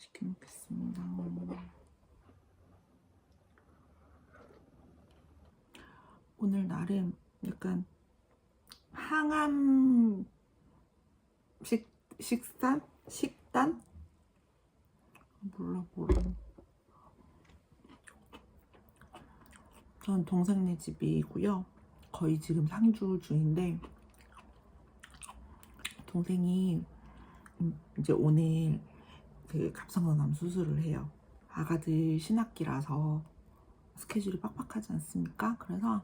시켜 먹겠습니다. 오늘 나름 약간 항암 식단? 몰라. 전 동생네 집이고요. 거의 지금 상주 중인데 동생이 이제 오늘 그 갑상선암 수술을 해요. 아가들 신학기라서 스케줄이 빡빡하지 않습니까? 그래서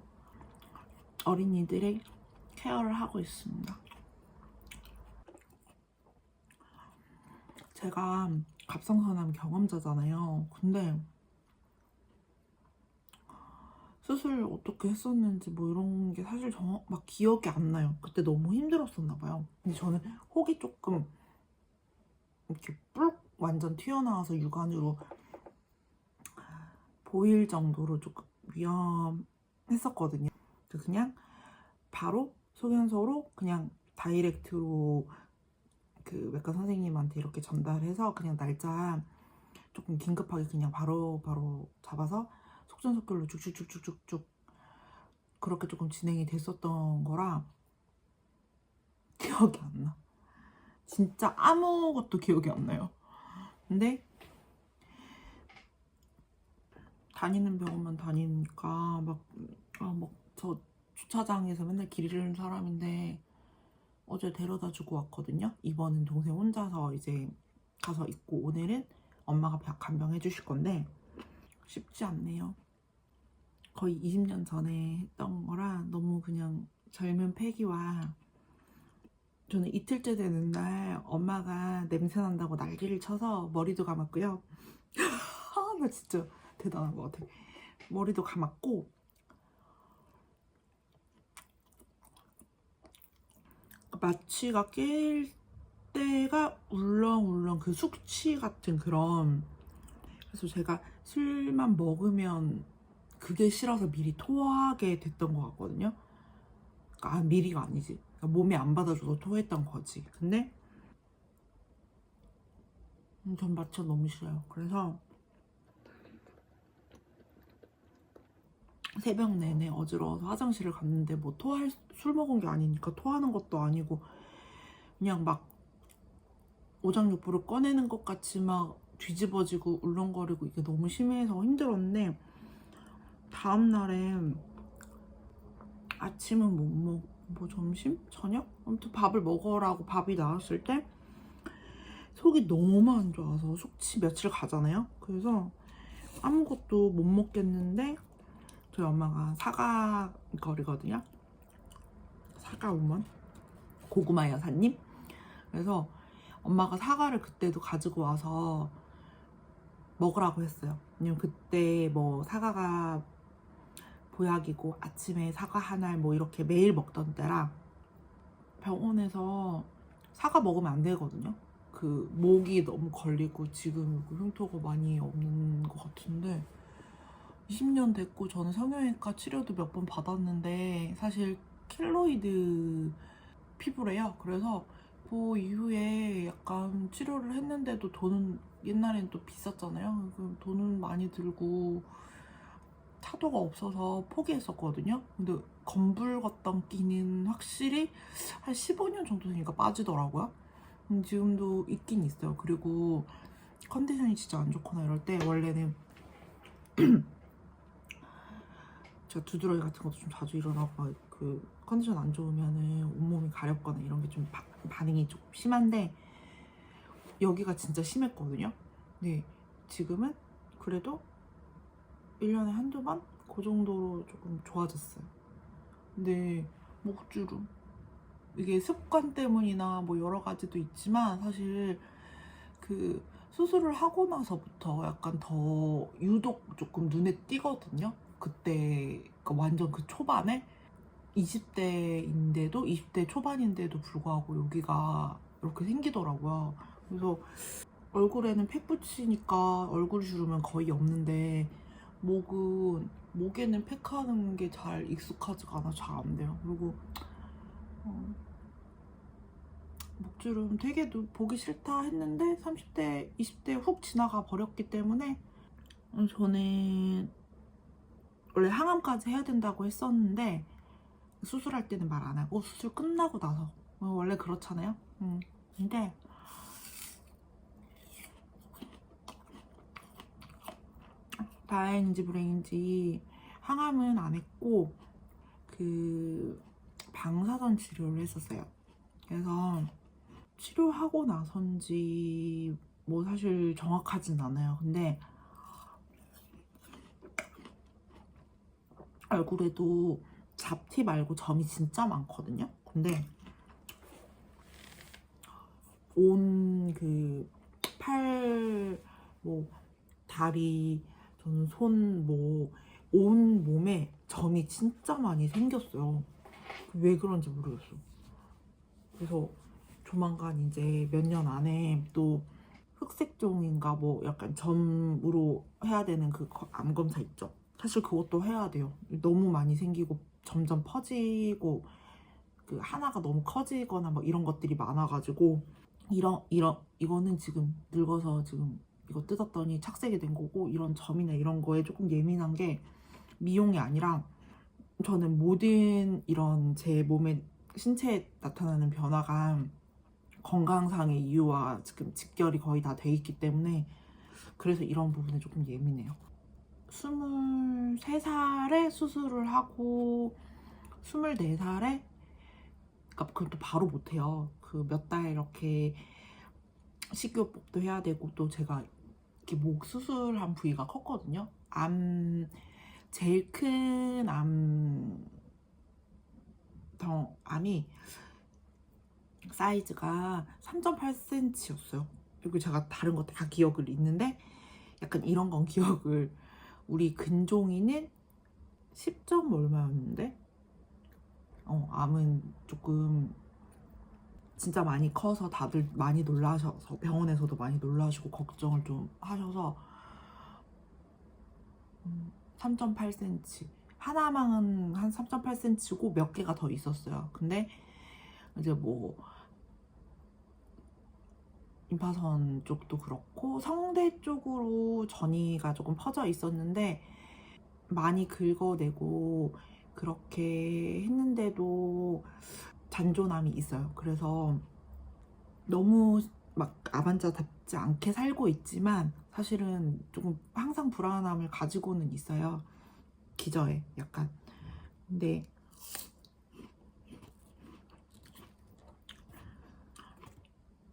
어린이들의 케어를 하고 있습니다. 제가 갑상선암 경험자잖아요. 근데 수술 어떻게 했었는지 뭐 이런 게 사실 막 기억이 안 나요. 그때 너무 힘들었었나 봐요. 근데 저는 혹이 조금 이렇게 뿔 완전 튀어나와서 육안으로 보일 정도로 조금 위험했었거든요. 그냥 바로 소견서로 그냥 다이렉트로 그 외과 선생님한테 이렇게 전달해서 그냥 날짜 조금 긴급하게 그냥 바로 잡아서 속전속결로 쭉쭉쭉쭉쭉 그렇게 조금 진행이 됐었던 거라 기억이 안 나. 진짜 아무것도 기억이 안 나요. 근데 다니는 병원만 다니니까 막 저 주차장에서 맨날 길 잃는 사람인데 어제 데려다 주고 왔거든요. 이번엔 동생 혼자서 이제 가서 있고 오늘은 엄마가 간병해 주실 건데 쉽지 않네요. 거의 20년 전에 했던 거라 너무 그냥 젊은 패기와 저는 이틀째 되는 날 엄마가 냄새 난다고 난리를 쳐서 머리도 감았고요. 나 진짜 대단한 것 같아. 머리도 감았고 마취가 낄 때가 울렁울렁 그 숙취 같은 그런, 그래서 제가 술만 먹으면 그게 싫어서 미리 토하게 됐던 것 같거든요. 그러니까 미리가 아니지. 그러니까 몸이 안 받아줘서 토했던 거지. 근데 전 마취가 너무 싫어요. 그래서 새벽 내내 어지러워서 화장실을 갔는데 뭐 술 먹은 게 아니니까 토하는 것도 아니고 그냥 막 오장육부를 꺼내는 것 같이 막 뒤집어지고 울렁거리고 이게 너무 심해서 힘들었는데 다음날에 아침은 못 먹고 뭐 점심? 저녁? 아무튼 밥을 먹으라고 밥이 나왔을 때 속이 너무 안 좋아서 숙취 며칠 가잖아요. 그래서 아무것도 못 먹겠는데 저희 엄마가 사과 거리거든요. 사과우먼 고구마 여사님. 그래서 엄마가 사과를 그때도 가지고 와서 먹으라고 했어요. 왜냐면 그때 뭐 사과가 보약이고 아침에 사과 한 알 뭐 이렇게 매일 먹던 때라 병원에서 사과 먹으면 안 되거든요. 그 목이 너무 걸리고 지금 흉터가 많이 없는 것 같은데 20년 됐고 저는 성형외과 치료도 몇 번 받았는데 사실 켈로이드 피부래요. 그래서 그 이후에 약간 치료를 했는데도 돈은 옛날엔 또 비쌌잖아요. 돈은 많이 들고 타도가 없어서 포기했었거든요. 근데 검붉었던 끼는 확실히 한 15년 정도 되니까 빠지더라고요. 지금도 있긴 있어요. 그리고 컨디션이 진짜 안 좋거나 이럴 때 원래는 제가 두드러기 같은 것도 좀 자주 일어나고 그 컨디션 안 좋으면은 온몸이 가렵거나 이런 게 좀 반응이 좀 심한데 여기가 진짜 심했거든요. 네, 지금은 그래도 1년에 한두 번? 그 정도로 조금 좋아졌어요. 근데 목주름 이게 습관 때문이나 뭐 여러 가지도 있지만 사실 그 수술을 하고 나서부터 약간 더 유독 조금 눈에 띄거든요. 그때 그러니까 완전 그 초반에 20대인데도 20대 초반인데도 불구하고 여기가 이렇게 생기더라고요. 그래서 얼굴에는 팩 붙이니까 얼굴 주름은 거의 없는데 목에는 팩하는 게 잘 익숙하지가 않아 잘 안 돼요. 그리고 목주름 되게 보기 싫다 했는데 30대, 20대 훅 지나가 버렸기 때문에 저는 원래 항암까지 해야 된다고 했었는데 수술할 때는 말 안 하고 수술 끝나고 나서 원래 그렇잖아요. 근데 다행인지 불행인지 항암은 안 했고 그 방사선 치료를 했었어요. 그래서 치료하고 나선지 뭐 사실 정확하진 않아요. 근데 얼굴에도 잡티 말고 점이 진짜 많거든요. 근데 온 그 팔, 뭐 다리, 저는 손, 뭐 온 몸에 점이 진짜 많이 생겼어요. 왜 그런지 모르겠어. 그래서 조만간 이제 몇 년 안에 또 흑색종인가 뭐 약간 점으로 해야 되는 그 암 검사 있죠. 사실 그것도 해야 돼요. 너무 많이 생기고 점점 퍼지고 그 하나가 너무 커지거나 뭐 이런 것들이 많아가지고 이거는 지금 늙어서 지금 이거 뜯었더니 착색이 된 거고, 이런 점이나 이런 거에 조금 예민한 게 미용이 아니라 저는 모든 이런 제 몸의 신체에 나타나는 변화가 건강상의 이유와 지금 직결이 거의 다 돼 있기 때문에 그래서 이런 부분에 조금 예민해요. 23살에 수술을 하고 24살에, 그러니까 그것도 바로 못해요. 그 몇 달 이렇게 식이요법도 해야 되고, 또 제가 이렇게 목 수술한 부위가 컸거든요. 제일 큰 암이 사이즈가 3.8cm였어요. 그리고 제가 다른 거 다 기억을 있는데 약간 이런 건 기억을, 우리 근종이는 10점 얼마였는데 암은 조금 진짜 많이 커서 다들 많이 놀라셔서 병원에서도 많이 놀라시고 걱정을 좀 하셔서 3.8cm 하나만 한 3.8cm고 몇 개가 더 있었어요. 근데 이제 뭐 임파선 쪽도 그렇고 성대 쪽으로 전이가 조금 퍼져 있었는데 많이 긁어내고 그렇게 했는데도 잔존함이 있어요. 그래서 너무 막 아반자답지 않게 살고 있지만 사실은 조금 항상 불안함을 가지고는 있어요. 기저에 약간. 근데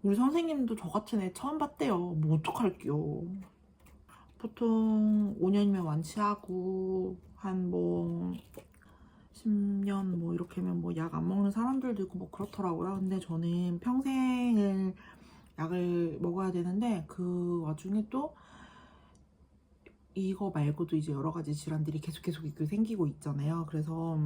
우리 선생님도 저 같은 애 처음 봤대요. 뭐 어떡할게요. 보통 5년이면 완치하고 한 뭐 10년 뭐 이렇게면 뭐 약 안 먹는 사람들도 있고 뭐 그렇더라고요. 근데 저는 평생을 약을 먹어야 되는데 그 와중에 또 이거 말고도 이제 여러 가지 질환들이 계속 생기고 있잖아요. 그래서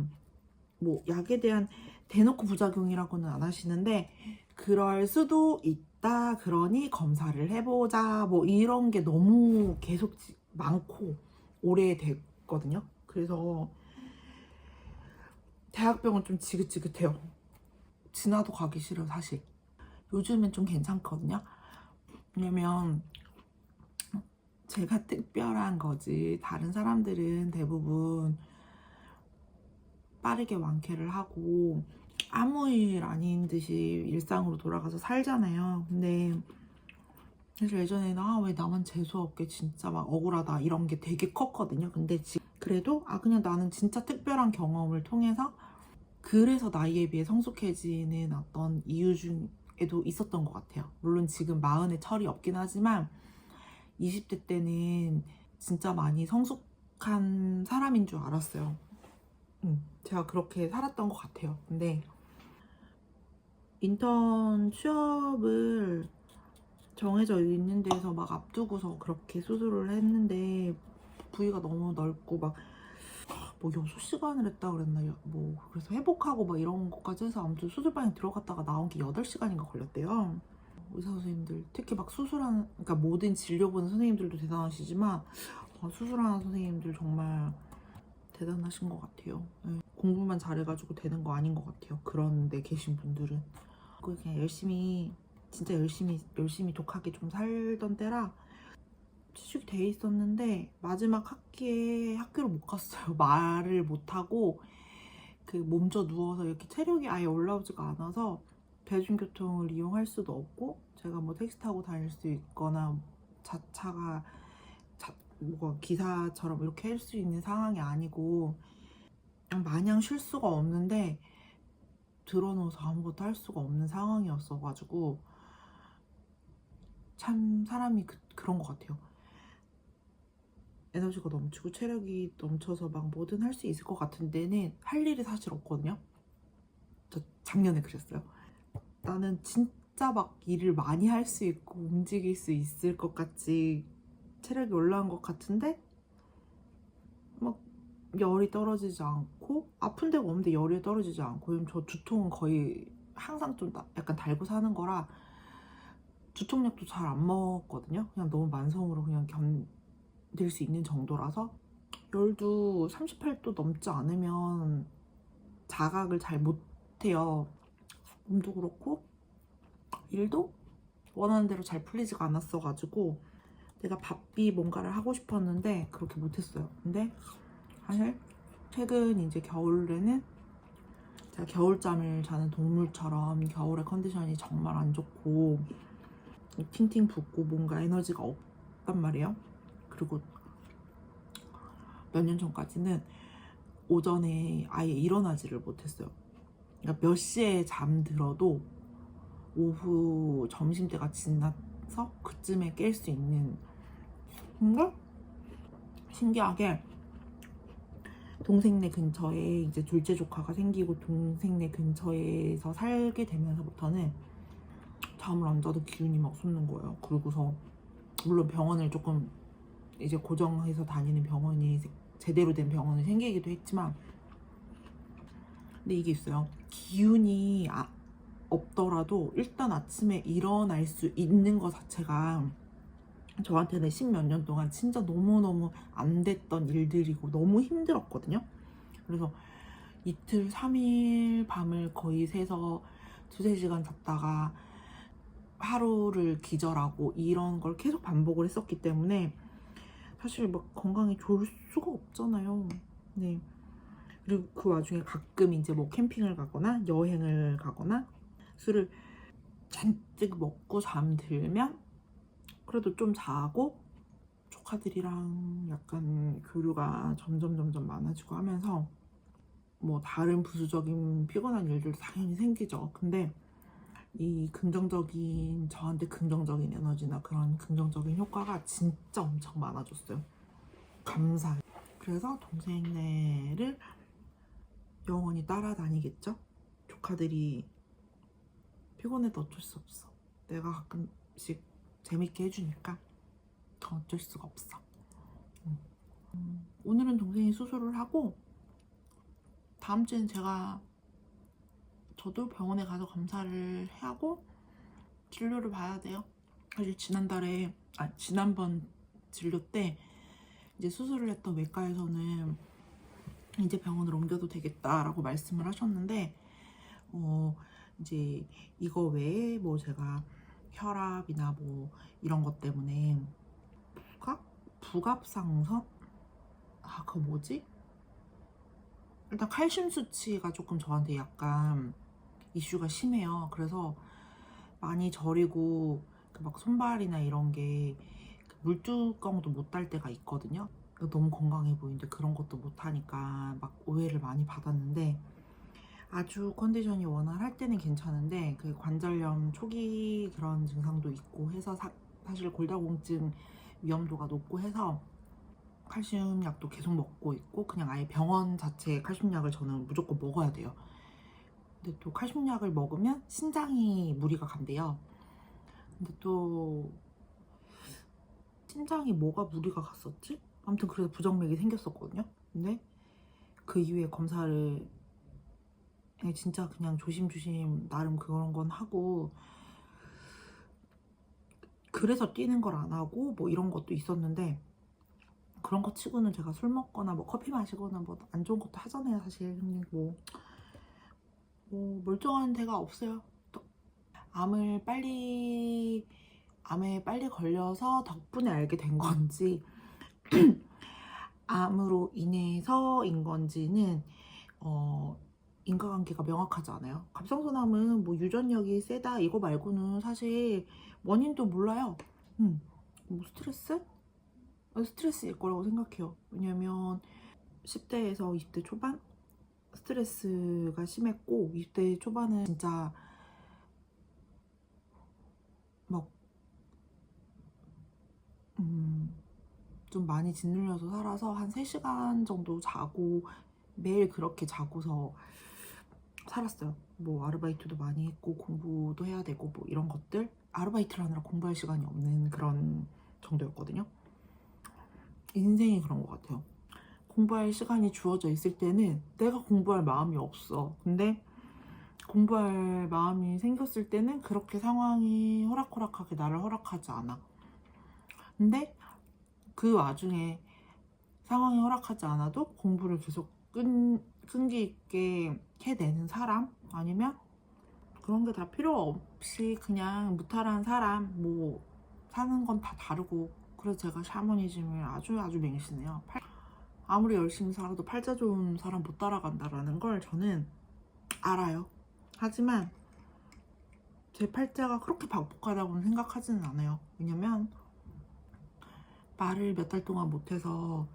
뭐 약에 대한 대놓고 부작용이라고는 안 하시는데 그럴 수도 있다, 그러니 검사를 해보자, 뭐 이런 게 너무 계속 많고 오래됐거든요. 그래서 대학병원 좀 지긋지긋해요. 지나도 가기 싫어요, 사실. 요즘은 좀 괜찮거든요. 왜냐면 제가 특별한 거지 다른 사람들은 대부분 빠르게 완쾌를 하고 아무 일 아닌 듯이 일상으로 돌아가서 살잖아요. 근데 사실 예전에는 왜 나만 재수없게 진짜 막 억울하다 이런 게 되게 컸거든요. 근데 그래도 그냥 나는 진짜 특별한 경험을 통해서 그래서 나이에 비해 성숙해지는 어떤 이유 중에도 있었던 것 같아요. 물론 지금 마흔에 철이 없긴 하지만 20대 때는 진짜 많이 성숙한 사람인 줄 알았어요. 제가 그렇게 살았던 것 같아요. 근데 인턴 취업을 정해져 있는 데서 막 앞두고서 그렇게 수술을 했는데 부위가 너무 넓고 막 뭐 6시간을 했다 그랬나요? 뭐 그래서 회복하고 막 이런 것까지 해서 아무튼 수술방에 들어갔다가 나온 게 8시간인가 걸렸대요. 의사 선생님들 특히 막 수술하는, 그러니까 모든 진료 보는 선생님들도 대단하시지만 수술하는 선생님들 정말 대단하신 것 같아요. 네. 공부만 잘해가지고 되는 거 아닌 것 같아요. 그런 데 계신 분들은. 그냥 열심히 진짜 열심히 독하게 좀 살던 때라 취직이 돼 있었는데 마지막 학기에 학교를 못 갔어요. 말을 못 하고 그 몸져 누워서 이렇게 체력이 아예 올라오지가 않아서 대중교통을 이용할 수도 없고 제가 뭐 택시 타고 다닐 수 있거나 자차가 뭐가 기사처럼 이렇게 할 수 있는 상황이 아니고 그냥 마냥 쉴 수가 없는데 들어놓아서 아무것도 할 수가 없는 상황이었어가지고 참 사람이 그런 것 같아요. 에너지가 넘치고 체력이 넘쳐서 막 뭐든 할 수 있을 것 같은 데는 할 일이 사실 없거든요. 저 작년에 그랬어요. 나는 진짜 막 일을 많이 할 수 있고 움직일 수 있을 것 같이 체력이 올라온 것 같은데 막 열이 떨어지지 않고 아픈 데가 없는데 열이 떨어지지 않고 저 두통은 거의 항상 좀 약간 달고 사는 거라 두통약도 잘 안 먹거든요. 그냥 너무 만성으로 그냥 견딜 수 있는 정도라서 열도 38도 넘지 않으면 자각을 잘 못해요. 몸도 그렇고 일도 원하는 대로 잘 풀리지가 않았어가지고 내가 바삐 뭔가를 하고 싶었는데 그렇게 못했어요. 근데 사실 최근 이제 겨울에는 제가 겨울잠을 자는 동물처럼 겨울에 컨디션이 정말 안 좋고 팅팅 붓고 뭔가 에너지가 없단 말이에요. 그리고 몇 년 전까지는 오전에 아예 일어나지를 못했어요. 그러니까 몇 시에 잠들어도 오후 점심때가 지나서 그쯤에 깰 수 있는. 근데 신기하게 동생네 근처에 이제 둘째 조카가 생기고 동생네 근처에서 살게 되면서부터는 잠을 안 자도 기운이 막 솟는 거예요. 그러고서 물론 병원을 조금 이제 고정해서 다니는 병원이 제대로 된 병원이 생기기도 했지만 근데 이게 있어요. 기운이 없더라도 일단 아침에 일어날 수 있는 것 자체가 저한테는 10몇 년 동안 진짜 너무너무 안 됐던 일들이고 너무 힘들었거든요. 그래서 이틀 3일 밤을 거의 새서 2~3시간 잤다가 하루를 기절하고 이런 걸 계속 반복을 했었기 때문에 사실 막 건강이 좋을 수가 없잖아요. 네. 그리고 그 와중에 가끔 이제 뭐 캠핑을 가거나 여행을 가거나 술을 잔뜩 먹고 잠들면 그래도 좀 자고 조카들이랑 약간 교류가 점점 많아지고 하면서 뭐 다른 부수적인 피곤한 일들도 당연히 생기죠. 근데 이 긍정적인 저한테 긍정적인 에너지나 그런 긍정적인 효과가 진짜 엄청 많아졌어요. 감사해요. 그래서 동생네를 영원히 따라다니겠죠? 조카들이 피곤해도 어쩔 수 없어. 내가 가끔씩 재밌게 해주니까 어쩔 수가 없어. 오늘은 동생이 수술을 하고 다음 주엔 저도 병원에 가서 검사를 하고 진료를 봐야 돼요. 사실 지난번 진료 때 이제 수술을 했던 외과에서는 이제 병원을 옮겨도 되겠다라고 말씀을 하셨는데 이제 이거 외에 뭐 제가 혈압이나 뭐 이런 것 때문에 부갑상선? 그거 뭐지? 일단 칼슘 수치가 조금 저한테 약간 이슈가 심해요. 그래서 많이 저리고 막 손발이나 이런 게 물뚜껑도 못 달 때가 있거든요. 너무 건강해 보이는데 그런 것도 못 하니까 막 오해를 많이 받았는데 아주 컨디션이 원활할 때는 괜찮은데 그 관절염 초기 그런 증상도 있고 해서 사실 골다공증 위험도가 높고 해서 칼슘 약도 계속 먹고 있고 그냥 아예 병원 자체의 칼슘 약을 저는 무조건 먹어야 돼요. 근데 또 칼슘 약을 먹으면 신장이 무리가 간대요. 근데 또 심장이 뭐가 무리가 갔었지? 아무튼 그래서 부정맥이 생겼었거든요. 근데 그 이후에 검사를 진짜 그냥 조심조심 나름 그런 건 하고 그래서 뛰는 걸 안 하고 뭐 이런 것도 있었는데 그런 거 치고는 제가 술 먹거나 뭐 커피 마시거나 뭐 안 좋은 것도 하잖아요 사실. 근데 뭐 멀쩡한 데가 없어요. 암에 빨리 걸려서 덕분에 알게 된 건지 암으로 인해서인 건지는 인과관계가 명확하지 않아요. 갑상선암은 뭐 유전력이 세다 이거 말고는 사실 원인도 몰라요. 뭐 스트레스일 거라고 생각해요. 왜냐면 10대에서 20대 초반 스트레스가 심했고 20대 초반은 진짜 막 좀 많이 짓눌려서 살아서 한 3시간 정도 자고 매일 그렇게 자고서 살았어요. 뭐 아르바이트도 많이 했고 공부도 해야 되고 뭐 이런 것들 아르바이트를 하느라 공부할 시간이 없는 그런 정도였거든요. 인생이 그런 것 같아요. 공부할 시간이 주어져 있을 때는 내가 공부할 마음이 없어. 근데 공부할 마음이 생겼을 때는 그렇게 상황이 호락호락하게 나를 허락하지 않아. 근데 그 와중에 상황이 허락하지 않아도 공부를 계속 끈기 있게 해내는 사람 아니면 그런 게 다 필요 없이 그냥 무탈한 사람 뭐 사는 건 다 다르고 그래서 제가 샤머니즘을 아주 맹신해요. 아무리 열심히 살아도 팔자 좋은 사람 못 따라간다라는 걸 저는 알아요. 하지만 제 팔자가 그렇게 박복하다고는 생각하지는 않아요. 왜냐면 말을 몇 달 동안 못해서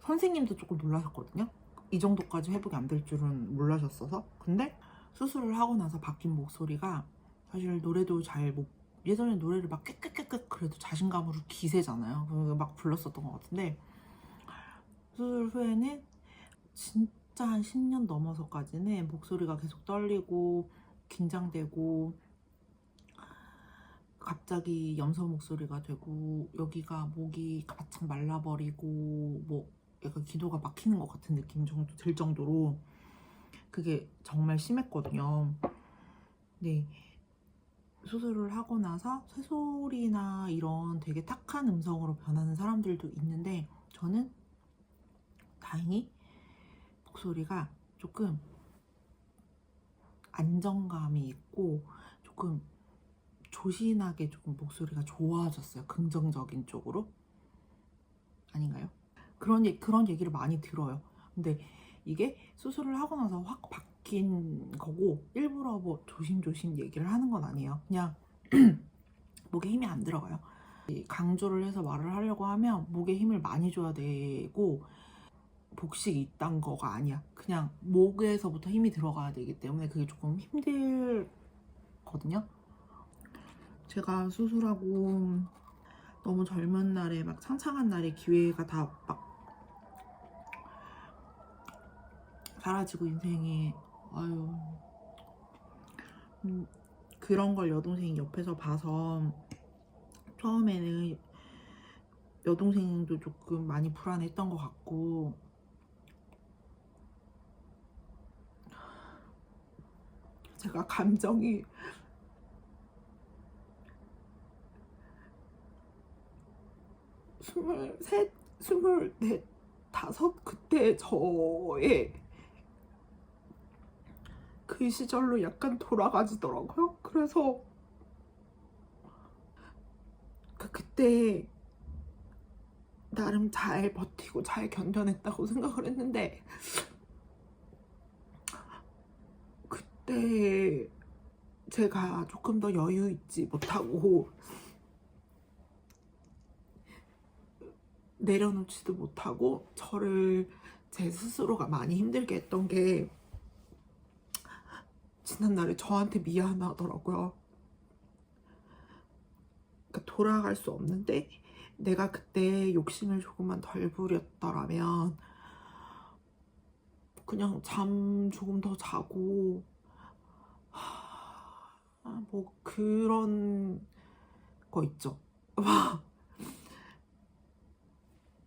선생님도 조금 놀라셨거든요. 이 정도까지 회복이 안 될 줄은 몰라셨어서. 근데 수술을 하고 나서 바뀐 목소리가 사실 노래도 잘 못, 예전에 노래를 막 깨끗 그래도 자신감으로 기세잖아요. 막 불렀었던 것 같은데 수술 후에는 진짜 한 10년 넘어서까지는 목소리가 계속 떨리고 긴장되고 갑자기 염소 목소리가 되고 여기가 목이 바짝 말라버리고 뭐 약간 기도가 막히는 것 같은 느낌 정도 들 정도로 그게 정말 심했거든요. 네. 수술을 하고 나서 새소리나 이런 되게 탁한 음성으로 변하는 사람들도 있는데 저는 다행히 목소리가 조금 안정감이 있고 조금 조신하게 조금 목소리가 좋아졌어요. 긍정적인 쪽으로. 아닌가요? 그런 얘기를 많이 들어요. 근데 이게 수술을 하고 나서 확 바뀐 거고 일부러 뭐 조심조심 얘기를 하는 건 아니에요. 그냥 목에 힘이 안 들어가요. 강조를 해서 말을 하려고 하면 목에 힘을 많이 줘야 되고 복식이 있단 거가 아니야. 그냥 목에서부터 힘이 들어가야 되기 때문에 그게 조금 힘들거든요. 제가 수술하고 너무 젊은 날에 막 창창한 날에 기회가 다 막 사라지고 인생이 아유 그런 걸 여동생이 옆에서 봐서 처음에는 여동생도 조금 많이 불안했던 것 같고 제가 감정이 23, 24, 5 그때 저의 그 시절로 약간 돌아가지더라고요. 그래서 그때 나름 잘 버티고 잘 견뎌냈다고 생각을 했는데 그때 제가 조금 더 여유 있지 못하고 내려놓지도 못하고 저를 제 스스로가 많이 힘들게 했던 게 지난날에 저한테 미안하더라고요. 그러니까 돌아갈 수 없는데 내가 그때 욕심을 조금만 덜 부렸더라면 그냥 잠 조금 더 자고 뭐 그런 거 있죠.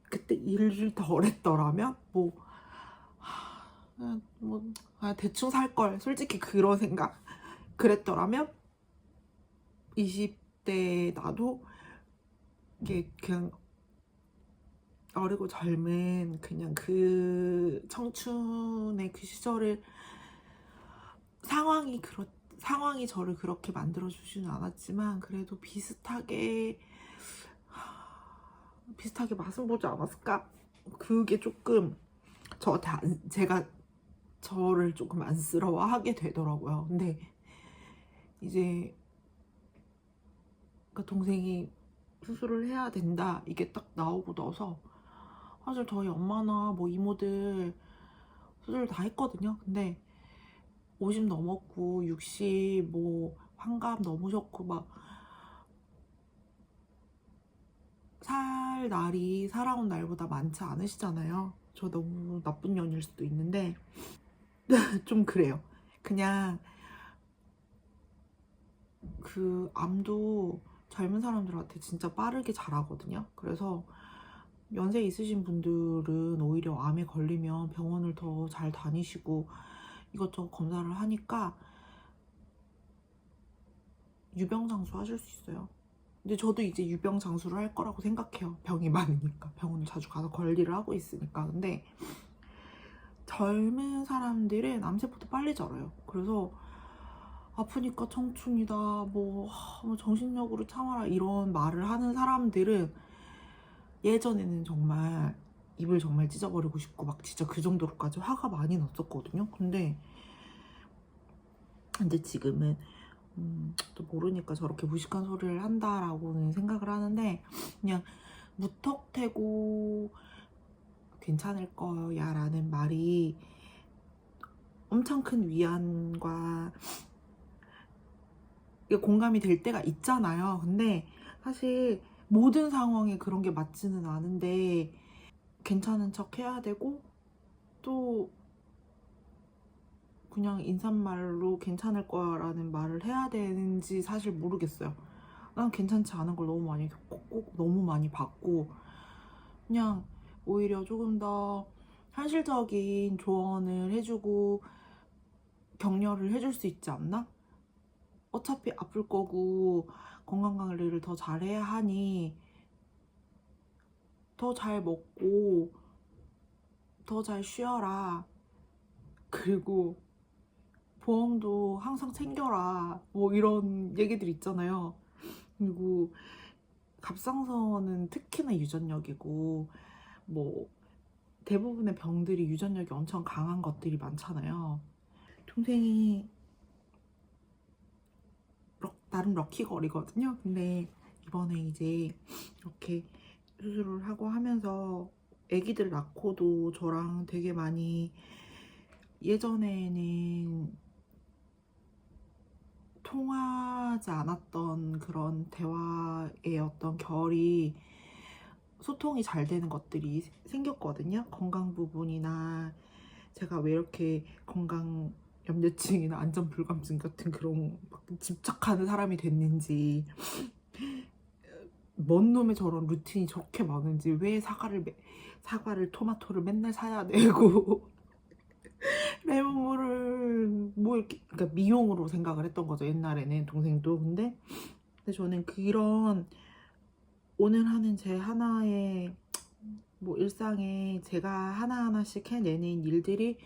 그때 일을 덜 했더라면 대충 살 걸 솔직히 그런 생각 그랬더라면 20대 나도 이게 그냥 어리고 젊은 그냥 그 청춘의 그 시절을 상황이 저를 그렇게 만들어주지는 않았지만 그래도 비슷하게 맛은 보지 않았을까? 그게 조금 제가 저를 조금 안쓰러워하게 되더라고요. 근데 이제 그 동생이 수술을 해야 된다 이게 딱 나오고 나서 사실 저희 엄마나 뭐 이모들 수술 다 했거든요. 근데 50 넘었고 60 뭐 환갑 넘으셨고 막 살 날이 살아온 날보다 많지 않으시잖아요. 저 너무 나쁜 년일 수도 있는데 좀 그래요. 그냥 그 암도 젊은 사람들한테 진짜 빠르게 자라거든요. 그래서 연세 있으신 분들은 오히려 암에 걸리면 병원을 더 잘 다니시고 이것저것 검사를 하니까 유병장수 하실 수 있어요. 근데 저도 이제 유병장수를 할 거라고 생각해요. 병이 많으니까. 병원을 자주 가서 관리를 하고 있으니까. 근데 젊은 사람들은 암세포도 빨리 자라요. 그래서 아프니까 청춘이다, 뭐 정신력으로 참아라 이런 말을 하는 사람들은 예전에는 정말 입을 정말 찢어버리고 싶고 막 진짜 그 정도로까지 화가 많이 났었거든요. 근데 지금은 또 모르니까 저렇게 무식한 소리를 한다라고는 생각을 하는데 그냥 무턱대고 괜찮을 거야 라는 말이 엄청 큰 위안과 공감이 될 때가 있잖아요. 근데 사실 모든 상황에 그런 게 맞지는 않은데 괜찮은 척 해야 되고 또 그냥 인사말로 괜찮을 거라는 말을 해야 되는지 사실 모르겠어요. 난 괜찮지 않은 걸 너무 많이 겪고 너무 많이 봤고 그냥 오히려 조금 더 현실적인 조언을 해주고 격려를 해줄 수 있지 않나? 어차피 아플 거고 건강관리를 더 잘해야 하니 더 잘 먹고 더 잘 쉬어라. 그리고 보험도 항상 챙겨라. 뭐 이런 얘기들 있잖아요. 그리고 갑상선은 특히나 유전력이고 뭐 대부분의 병들이 유전력이 엄청 강한 것들이 많잖아요. 동생이 나름 럭키걸이거든요. 근데 이번에 이제 이렇게 수술을 하고 하면서 아기들 낳고도 저랑 되게 많이 예전에는 통하지 않았던 그런 대화의 어떤 결이 소통이 잘 되는 것들이 생겼거든요. 건강 부분이나 제가 왜 이렇게 건강 염려증이나 안전불감증 같은 그런 막 집착하는 사람이 됐는지 뭔 놈의 저런 루틴이 저렇게 많은지 왜 사과를 토마토를 맨날 사야 되고 레몬물을 뭐 이렇게 그러니까 미용으로 생각을 했던 거죠 옛날에는 동생도. 근데 저는 그런 오늘 하는 제 하나의 뭐 일상에 제가 하나하나씩 해내는 일들이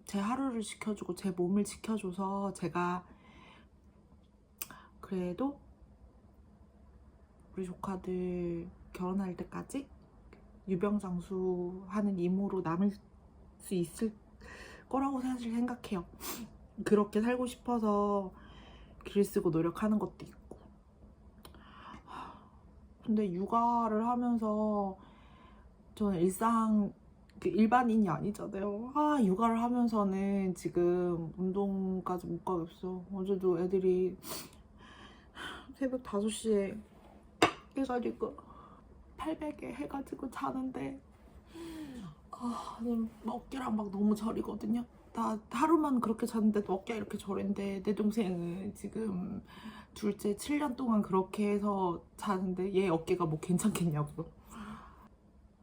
제 하루를 지켜주고 제 몸을 지켜줘서 제가 그래도 우리 조카들 결혼할 때까지 유병장수하는 이모로 남을 수 있을 거라고 사실 생각해요. 그렇게 살고 싶어서 글 쓰고 노력하는 것도 있고. 근데 육아를 하면서 저는 일반인이 아니잖아요. 육아를 하면서는 지금 운동까지 못 가겠어. 어제도 애들이 새벽 5시에 해가지고 800에 해가지고 자는데 어깨랑 막 너무 저리거든요. 나 하루만 그렇게 잤는데 어깨가 이렇게 저린데 내 동생은 지금 둘째 7년 동안 그렇게 해서 자는데 얘 어깨가 뭐 괜찮겠냐고.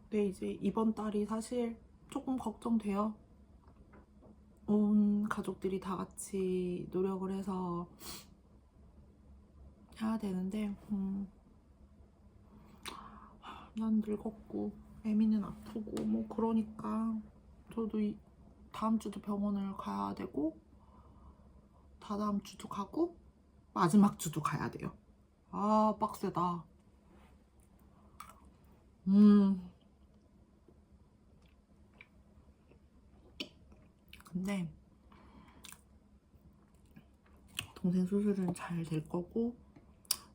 근데 이제 이번 달이 사실 조금 걱정돼요. 온 가족들이 다 같이 노력을 해서 해야 되는데 난 늙었고 애미는 아프고 뭐 그러니까 저도 다음 주도 병원을 가야 되고 다다음 주도 가고 마지막 주도 가야 돼요. 아, 빡세다. 근데 동생 수술은 잘 될 거고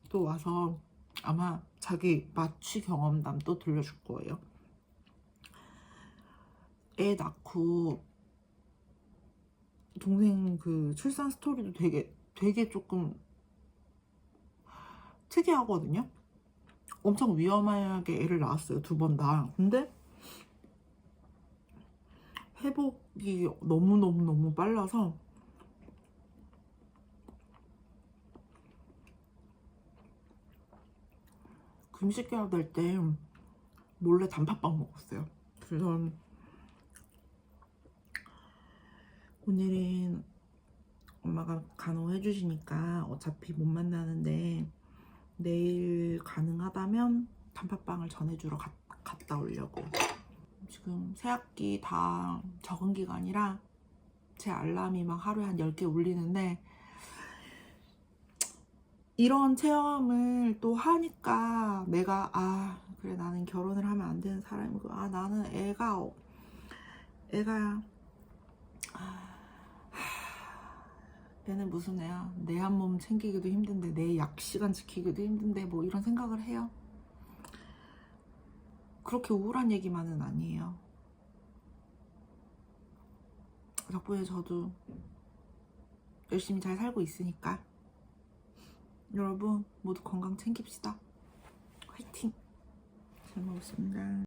또 와서 아마 자기 마취 경험담 또 들려줄 거예요. 애 낳고 동생 그 출산 스토리도 되게 조금 특이하거든요. 엄청 위험하게 애를 낳았어요, 2번 다. 근데 회복이 너무 빨라서 금식해야 될 때 몰래 단팥빵 먹었어요. 그래서 오늘은 엄마가 간호해 주시니까 어차피 못 만나는데 내일 가능하다면 단팥빵을 전해주러 갔다 오려고. 지금 새학기 다 적응 기간이라 제 알람이 막 하루에 한 10개 울리는데 이런 체험을 또 하니까 내가 그래 나는 결혼을 하면 안 되는 사람이고 나는 애가 얘는 무슨 애야, 내 한 몸 챙기기도 힘든데 내 약 시간 지키기도 힘든데 뭐 이런 생각을 해요. 그렇게 우울한 얘기만은 아니에요. 덕분에 저도 열심히 잘 살고 있으니까 여러분 모두 건강 챙깁시다. 화이팅! 잘 먹었습니다.